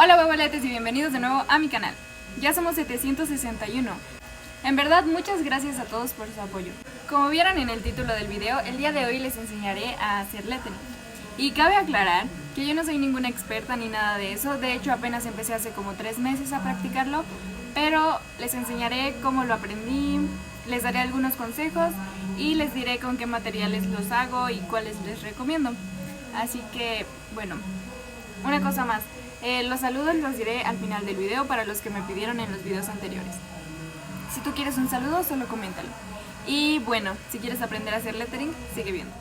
Hola huevoletes y bienvenidos de nuevo a mi canal. Ya somos 761. En verdad, muchas gracias a todos por su apoyo. Como vieron en el título del video, el día de hoy les enseñaré a hacer lettering. Y cabe aclarar que yo no soy ninguna experta ni nada de eso, de hecho apenas empecé hace como 3 meses a practicarlo, pero les enseñaré cómo lo aprendí, les daré algunos consejos y les diré con qué materiales los hago y cuáles les recomiendo. Así que, bueno, una cosa más. Los saludos los diré al final del video para los que me pidieron en los videos anteriores. Si tú quieres un saludo, solo coméntalo. Y bueno, si quieres aprender a hacer lettering, sigue viendo.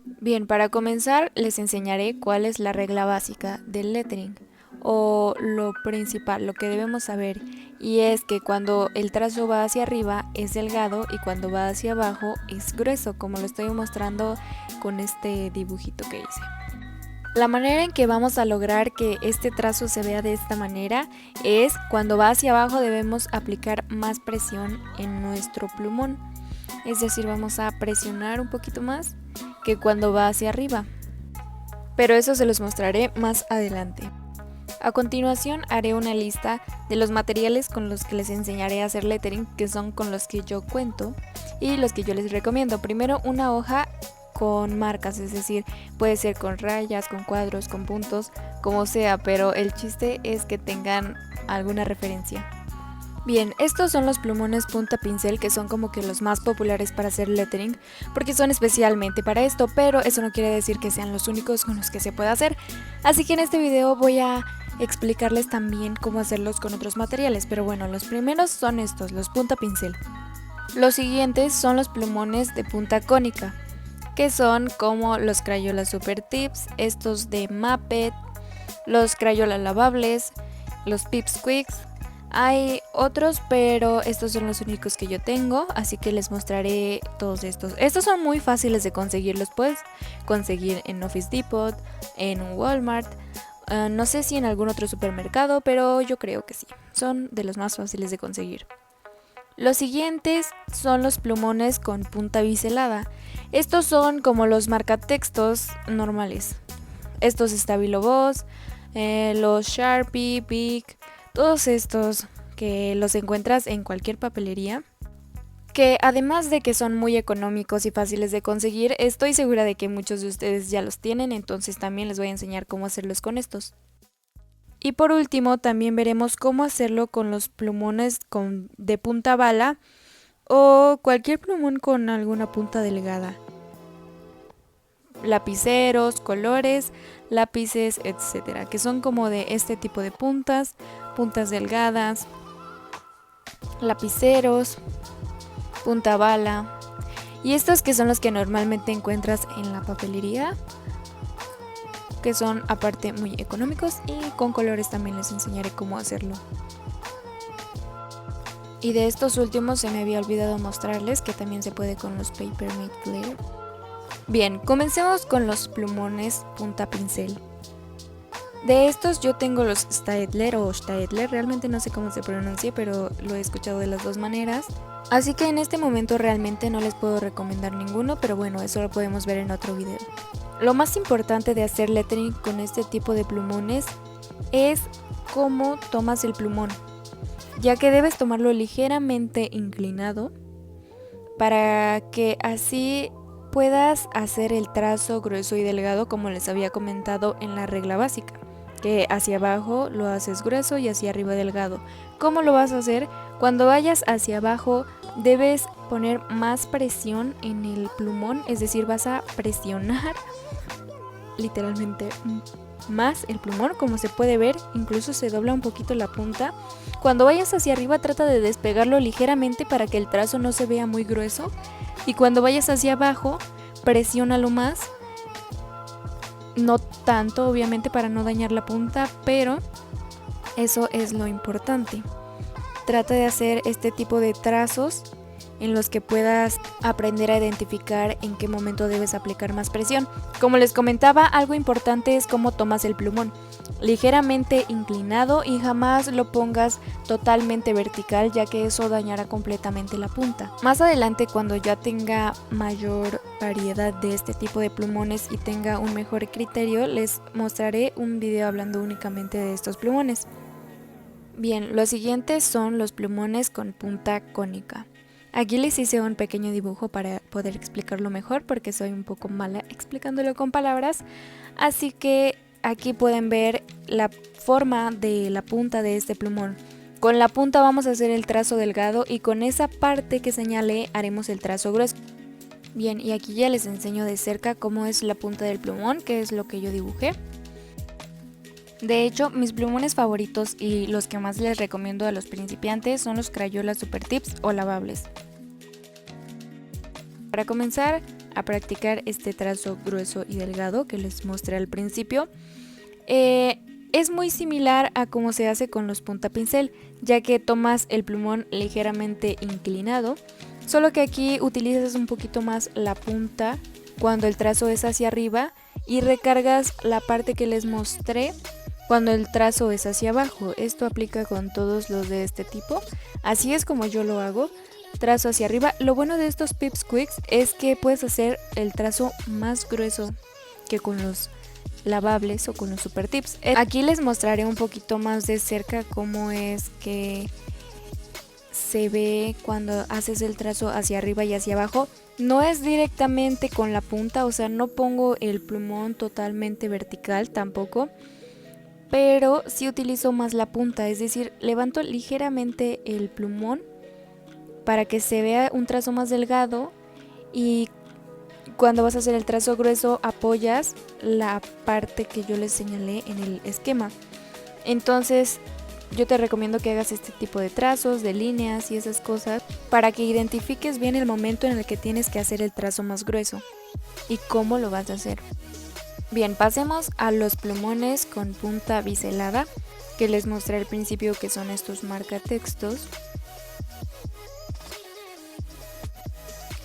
Bien, para comenzar les enseñaré cuál es la regla básica del lettering, o lo principal, lo que debemos saber, y es que cuando el trazo va hacia arriba es delgado y cuando va hacia abajo es grueso, como lo estoy mostrando con este dibujito que hice. La manera en que vamos a lograr que este trazo se vea de esta manera es cuando va hacia abajo debemos aplicar más presión en nuestro plumón, es decir, vamos a presionar un poquito más que cuando va hacia arriba, pero eso se los mostraré más adelante. A continuación haré una lista de los materiales con los que les enseñaré a hacer lettering, que son con los que yo cuento y los que yo les recomiendo. Primero, una hoja con marcas, es decir, puede ser con rayas, con cuadros, con puntos, como sea, pero el chiste es que tengan alguna referencia. Bien, estos son los plumones punta pincel, que son como que los más populares para hacer lettering, porque son especialmente para esto, pero eso no quiere decir que sean los únicos con los que se puede hacer. Así que en este video voy a explicarles también cómo hacerlos con otros materiales, pero bueno, los primeros son estos, los punta pincel. Los siguientes son los plumones de punta cónica, que son como los Crayola Super Tips, estos de Maped, los Crayola lavables, los Pipsqueaks. Hay otros, pero estos son los únicos que yo tengo, así que les mostraré todos estos. Estos son muy fáciles de conseguir, los puedes conseguir en Office Depot, en Walmart, no sé si en algún otro supermercado, pero yo creo que sí, son de los más fáciles de conseguir. Los siguientes son los plumones con punta biselada. Estos son como los marcatextos normales. Estos Stabilo Boss, los Sharpie, Bic, todos estos que los encuentras en cualquier papelería, que además de que son muy económicos y fáciles de conseguir, estoy segura de que muchos de ustedes ya los tienen, entonces también les voy a enseñar cómo hacerlos con estos. Y por último también veremos cómo hacerlo con los plumones de punta bala o cualquier plumón con alguna punta delgada. Lapiceros, colores, lápices, etcétera, que son como de este tipo de puntas, puntas delgadas, lapiceros, punta bala, y estos que son los que normalmente encuentras en la papelería, que son aparte muy económicos, y con colores también les enseñaré cómo hacerlo. Y de estos últimos se me había olvidado mostrarles que también se puede con los Paper Mate Glitter. Bien, comencemos con los plumones punta pincel. De estos yo tengo los Staedtler o Staedtler, realmente no sé cómo se pronuncia, pero lo he escuchado de las dos maneras. Así que en este momento realmente no les puedo recomendar ninguno, pero bueno, eso lo podemos ver en otro video. Lo más importante de hacer lettering con este tipo de plumones es cómo tomas el plumón, ya que debes tomarlo ligeramente inclinado para que así puedas hacer el trazo grueso y delgado, como les había comentado en la regla básica, que hacia abajo lo haces grueso y hacia arriba delgado. ¿Cómo lo vas a hacer? Cuando vayas hacia abajo debes poner más presión en el plumón, es decir, vas a presionar literalmente más el plumón, como se puede ver, incluso se dobla un poquito la punta. Cuando vayas hacia arriba trata de despegarlo ligeramente para que el trazo no se vea muy grueso, y cuando vayas hacia abajo presiónalo más, no tanto obviamente para no dañar la punta, pero eso es lo importante. Trata de hacer este tipo de trazos en los que puedas aprender a identificar en qué momento debes aplicar más presión. Como les comentaba, algo importante es cómo tomas el plumón. Ligeramente inclinado y jamás lo pongas totalmente vertical, ya que eso dañará completamente la punta. Más adelante, cuando ya tenga mayor variedad de este tipo de plumones y tenga un mejor criterio, les mostraré un video hablando únicamente de estos plumones. Bien, los siguientes son los plumones con punta cónica. Aquí les hice un pequeño dibujo para poder explicarlo mejor porque soy un poco mala explicándolo con palabras, así que aquí pueden ver la forma de la punta de este plumón. Con la punta vamos a hacer el trazo delgado y con esa parte que señalé haremos el trazo grueso. Bien, y aquí ya les enseño de cerca cómo es la punta del plumón, que es lo que yo dibujé. De hecho, mis plumones favoritos y los que más les recomiendo a los principiantes son los Crayola Super Tips o lavables. Para comenzar a practicar este trazo grueso y delgado que les mostré al principio, es muy similar a cómo se hace con los puntapincel, ya que tomas el plumón ligeramente inclinado, solo que aquí utilizas un poquito más la punta cuando el trazo es hacia arriba y recargas la parte que les mostré cuando el trazo es hacia abajo. Esto aplica con todos los de este tipo, así es como yo lo hago. Trazo hacia arriba. Lo bueno de estos Pipsqueaks es que puedes hacer el trazo más grueso que con los lavables o con los Super Tips. Aquí les mostraré un poquito más de cerca cómo es que se ve cuando haces el trazo hacia arriba y hacia abajo. No es directamente con la punta, o sea, no pongo el plumón totalmente vertical tampoco, pero sí utilizo más la punta, es decir, levanto ligeramente el plumón para que se vea un trazo más delgado y cuando vas a hacer el trazo grueso apoyas la parte que yo les señalé en el esquema. Entonces yo te recomiendo que hagas este tipo de trazos, de líneas y esas cosas para que identifiques bien el momento en el que tienes que hacer el trazo más grueso y cómo lo vas a hacer. Bien, pasemos a los plumones con punta biselada que les mostré al principio, que son estos marcatextos.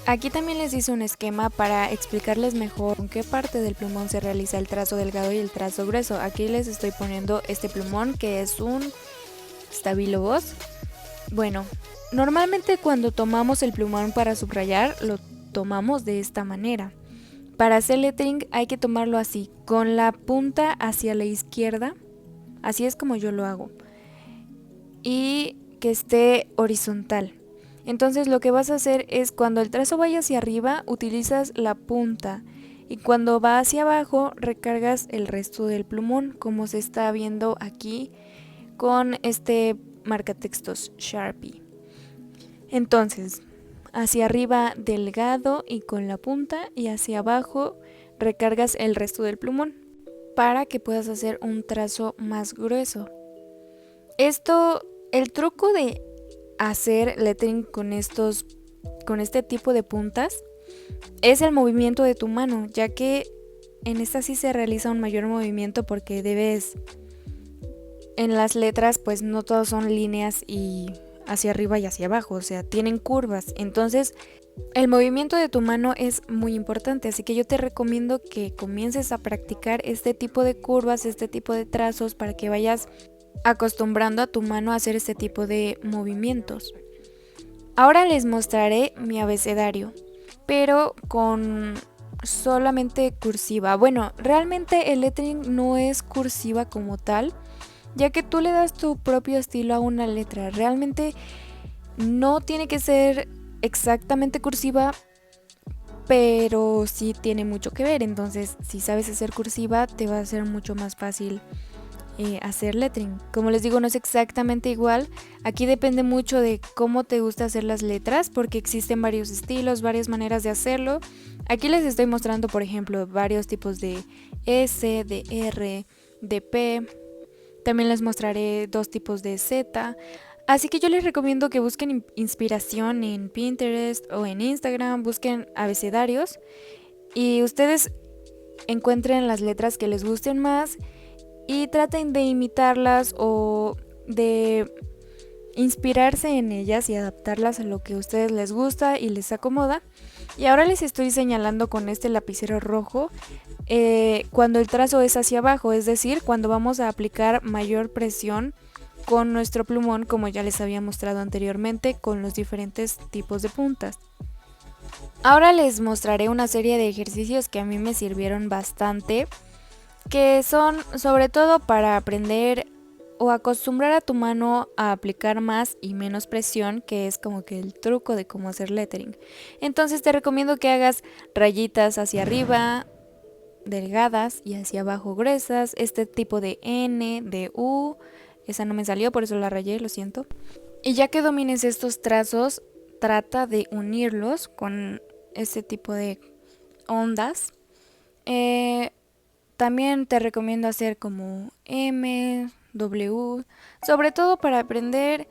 Aquí también les hice un esquema para explicarles mejor con qué parte del plumón se realiza el trazo delgado y el trazo grueso. Aquí les estoy poniendo este plumón que es un Stabilo Boss. Bueno, normalmente cuando tomamos el plumón para subrayar lo tomamos de esta manera. Para hacer lettering hay que tomarlo así, con la punta hacia la izquierda, así es como yo lo hago, y que esté horizontal. Entonces lo que vas a hacer es cuando el trazo vaya hacia arriba utilizas la punta y cuando va hacia abajo recargas el resto del plumón, como se está viendo aquí con este marcatextos Sharpie. Entonces hacia arriba delgado y con la punta y hacia abajo recargas el resto del plumón para que puedas hacer un trazo más grueso. El truco de hacer lettering con este tipo de puntas es el movimiento de tu mano, ya que en esta sí se realiza un mayor movimiento porque en las letras pues no todas son líneas y hacia arriba y hacia abajo, o sea, tienen curvas, entonces el movimiento de tu mano es muy importante, así que yo te recomiendo que comiences a practicar este tipo de curvas, este tipo de trazos para que vayas acostumbrando a tu mano a hacer este tipo de movimientos. Ahora les mostraré mi abecedario, pero con solamente cursiva. Bueno, realmente el lettering no es cursiva como tal, ya que tú le das tu propio estilo a una letra. Realmente no tiene que ser exactamente cursiva, pero sí tiene mucho que ver. Entonces, si sabes hacer cursiva, te va a ser mucho más fácil hacer lettering. Como les digo, no es exactamente igual. Aquí depende mucho de cómo te gusta hacer las letras, porque existen varios estilos, varias maneras de hacerlo. Aquí les estoy mostrando, por ejemplo, varios tipos de S, de R, de P. También les mostraré dos tipos de Z. Así que yo les recomiendo que busquen inspiración en Pinterest o en Instagram, busquen abecedarios y ustedes encuentren las letras que les gusten más y traten de imitarlas o de inspirarse en ellas y adaptarlas a lo que a ustedes les gusta y les acomoda. Y ahora les estoy señalando con este lapicero rojo cuando el trazo es hacia abajo, es decir, cuando vamos a aplicar mayor presión con nuestro plumón, como ya les había mostrado anteriormente con los diferentes tipos de puntas. Ahora les mostraré una serie de ejercicios que a mí me sirvieron bastante, que son sobre todo para aprender o acostumbrar a tu mano a aplicar más y menos presión, que es como que el truco de cómo hacer lettering. Entonces te recomiendo que hagas rayitas hacia arriba delgadas y hacia abajo gruesas, este tipo de N, de U, esa no me salió, por eso la rayé, lo siento. Y ya que domines estos trazos, trata de unirlos con este tipo de ondas. También te recomiendo hacer como M, W, sobre todo para aprender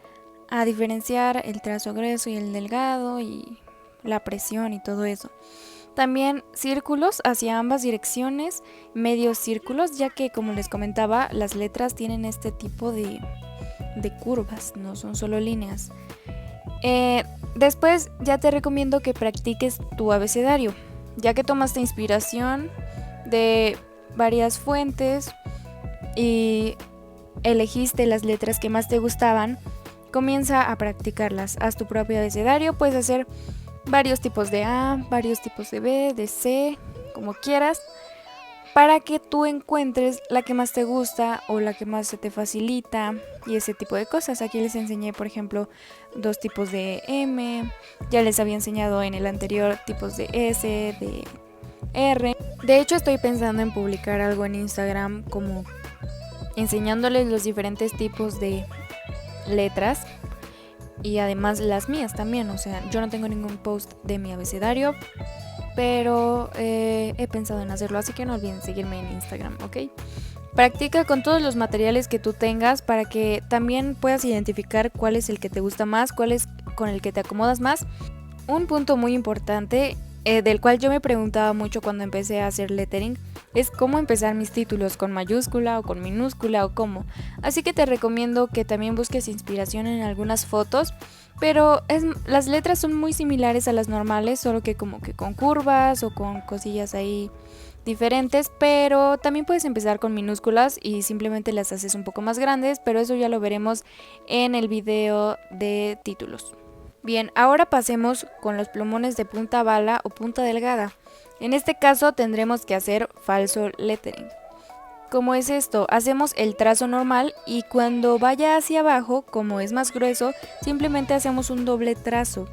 a diferenciar el trazo grueso y el delgado y la presión y todo eso. También círculos hacia ambas direcciones, medios círculos, ya que como les comentaba, las letras tienen este tipo de curvas, no son solo líneas. Después ya te recomiendo que practiques tu abecedario, ya que tomaste inspiración de varias fuentes y elegiste las letras que más te gustaban, comienza a practicarlas. Haz tu propio abecedario, puedes hacer varios tipos de A, varios tipos de B, de C, como quieras, para que tú encuentres la que más te gusta o la que más se te facilita y ese tipo de cosas. Aquí les enseñé, por ejemplo, 2 tipos de M, ya les había enseñado en el anterior tipos de S, de R. De hecho, estoy pensando en publicar algo en Instagram como enseñándoles los diferentes tipos de letras y además las mías también. O sea, yo no tengo ningún post de mi abecedario, pero he pensado en hacerlo, así que no olviden seguirme en Instagram, ¿ok? Practica con todos los materiales que tú tengas para que también puedas identificar cuál es el que te gusta más, cuál es con el que te acomodas más. Un punto muy importante del cual yo me preguntaba mucho cuando empecé a hacer lettering es cómo empezar mis títulos, con mayúscula o con minúscula o cómo. Así que te recomiendo que también busques inspiración en algunas fotos, pero las letras son muy similares a las normales, solo que como que con curvas o con cosillas ahí diferentes, pero también puedes empezar con minúsculas y simplemente las haces un poco más grandes, pero eso ya lo veremos en el video de títulos. Bien, ahora pasemos con los plumones de punta bala o punta delgada. En este caso tendremos que hacer falso lettering. ¿Cómo es esto? Hacemos el trazo normal y cuando vaya hacia abajo, como es más grueso, simplemente hacemos un doble trazo.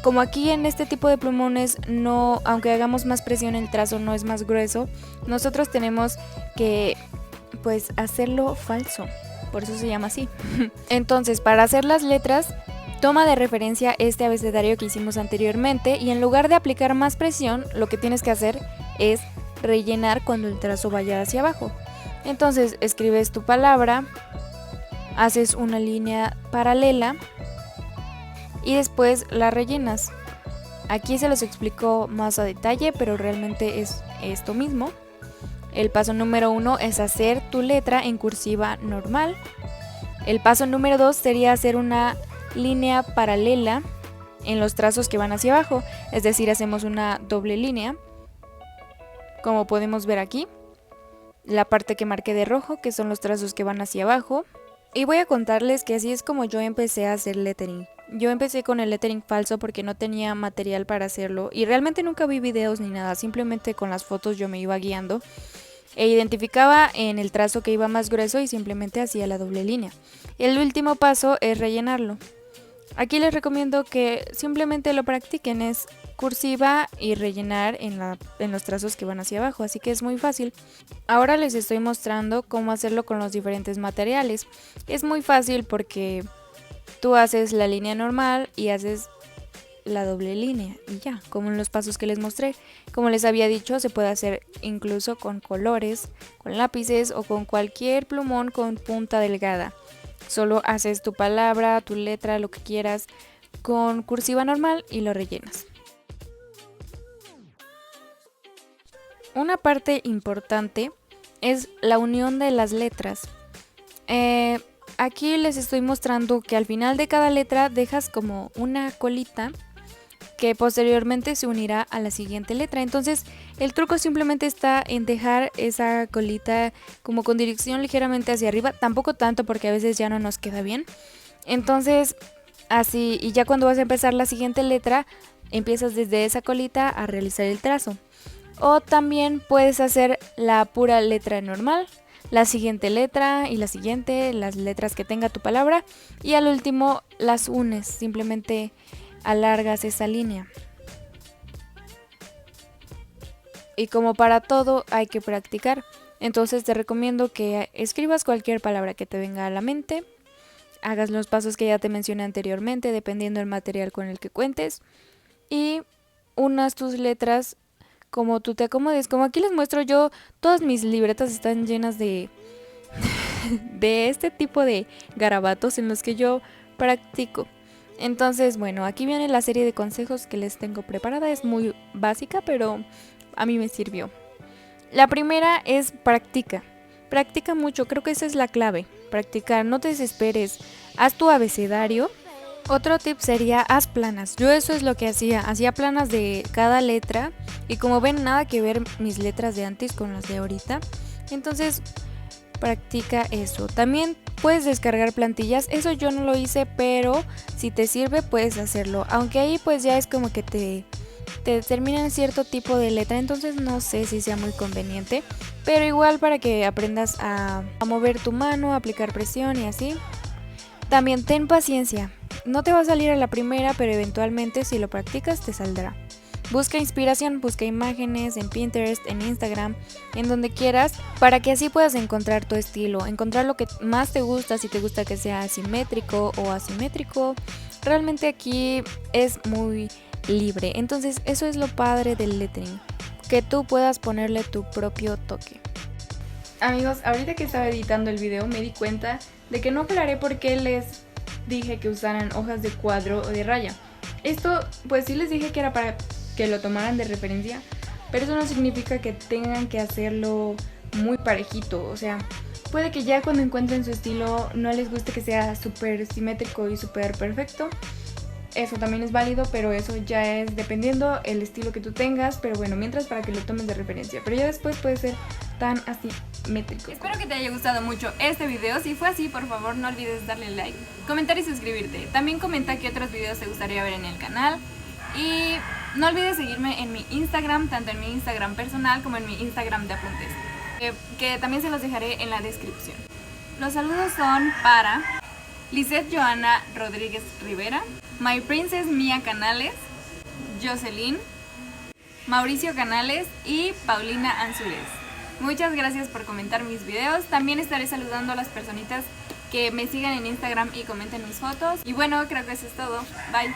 Como aquí en este tipo de plumones, no, aunque hagamos más presión, el trazo no es más grueso, nosotros tenemos que pues hacerlo falso, por eso se llama así. Entonces, para hacer las letras, toma de referencia este abecedario que hicimos anteriormente y en lugar de aplicar más presión, lo que tienes que hacer es rellenar cuando el trazo vaya hacia abajo. Entonces escribes tu palabra, haces una línea paralela y después la rellenas. Aquí se los explico más a detalle, pero realmente es esto mismo. El paso número 1 es hacer tu letra en cursiva normal. El paso número 2 sería hacer una línea paralela en los trazos que van hacia abajo, es decir, hacemos una doble línea, como podemos ver aquí, la parte que marqué de rojo, que son los trazos que van hacia abajo. Y voy a contarles que así es como yo empecé a hacer lettering. Yo empecé con el lettering falso porque no tenía material para hacerlo y realmente nunca vi videos ni nada, simplemente con las fotos yo me iba guiando e identificaba en el trazo que iba más grueso y simplemente hacía la doble línea. El último paso es rellenarlo. Aquí les recomiendo que simplemente lo practiquen, es cursiva y rellenar en los trazos que van hacia abajo, así que es muy fácil. Ahora les estoy mostrando cómo hacerlo con los diferentes materiales. Es muy fácil porque tú haces la línea normal y haces la doble línea y ya, como en los pasos que les mostré. Como les había dicho, se puede hacer incluso con colores, con lápices o con cualquier plumón con punta delgada. Solo haces tu palabra, tu letra, lo que quieras con cursiva normal y lo rellenas. Una parte importante es la unión de las letras. aquí les estoy mostrando que al final de cada letra dejas como una colita que posteriormente se unirá a la siguiente letra. Entonces el truco simplemente está en dejar esa colita como con dirección ligeramente hacia arriba, tampoco tanto porque a veces ya no nos queda bien. Entonces así, y ya cuando vas a empezar la siguiente letra, empiezas desde esa colita a realizar el trazo. O también puedes hacer la pura letra normal, la siguiente letra y la siguiente, las letras que tenga tu palabra, y al último las unes, simplemente alargas esa línea. Y como para todo hay que practicar, entonces te recomiendo que escribas cualquier palabra que te venga a la mente, hagas los pasos que ya te mencioné anteriormente dependiendo del material con el que cuentes y unas tus letras como tú te acomodes. Como aquí les muestro yo, todas mis libretas están llenas de este tipo de garabatos en los que yo practico. Entonces, bueno, aquí viene la serie de consejos que les tengo preparada. Es muy básica, pero a mí me sirvió. La primera es practica. Practica mucho, creo que esa es la clave. Practicar, no te desesperes. Haz tu abecedario. Otro tip sería haz planas. Yo eso es lo que hacía planas de cada letra y como ven nada que ver mis letras de antes con las de ahorita. Entonces practica eso. También puedes descargar plantillas, eso yo no lo hice, pero si te sirve puedes hacerlo. Aunque ahí pues ya es como que te determinan cierto tipo de letra, entonces no sé si sea muy conveniente. Pero igual para que aprendas a mover tu mano, a aplicar presión y así. También ten paciencia. No te va a salir a la primera, pero eventualmente si lo practicas te saldrá. Busca inspiración, busca imágenes en Pinterest, en Instagram, en donde quieras, para que así puedas encontrar tu estilo, encontrar lo que más te gusta, si te gusta que sea simétrico o asimétrico. Realmente aquí es muy libre, entonces eso es lo padre del lettering, que tú puedas ponerle tu propio toque. Amigos, ahorita que estaba editando el video me di cuenta de que no aclaré por qué les dije que usaran hojas de cuadro o de raya. Esto pues sí les dije que era para que lo tomaran de referencia, pero eso no significa que tengan que hacerlo muy parejito. O sea, puede que ya cuando encuentren su estilo no les guste que sea súper simétrico y súper perfecto. Eso también es válido, pero eso ya es dependiendo el estilo que tú tengas. Pero bueno, mientras para que lo tomes de referencia. Pero ya después puede ser tan asimétrico. Espero que te haya gustado mucho este video. Si fue así, por favor no olvides darle like, comentar y suscribirte. También comenta qué otros videos te gustaría ver en el canal. Y no olvides seguirme en mi Instagram, tanto en mi Instagram personal como en mi Instagram de apuntes, que también se los dejaré en la descripción. Los saludos son para Lisette Joana Rodríguez Rivera, My Princess Mía Canales, Jocelyn, Mauricio Canales y Paulina Ansúrez. Muchas gracias por comentar mis videos. También estaré saludando a las personitas que me sigan en Instagram y comenten mis fotos. Y bueno, creo que eso es todo. Bye.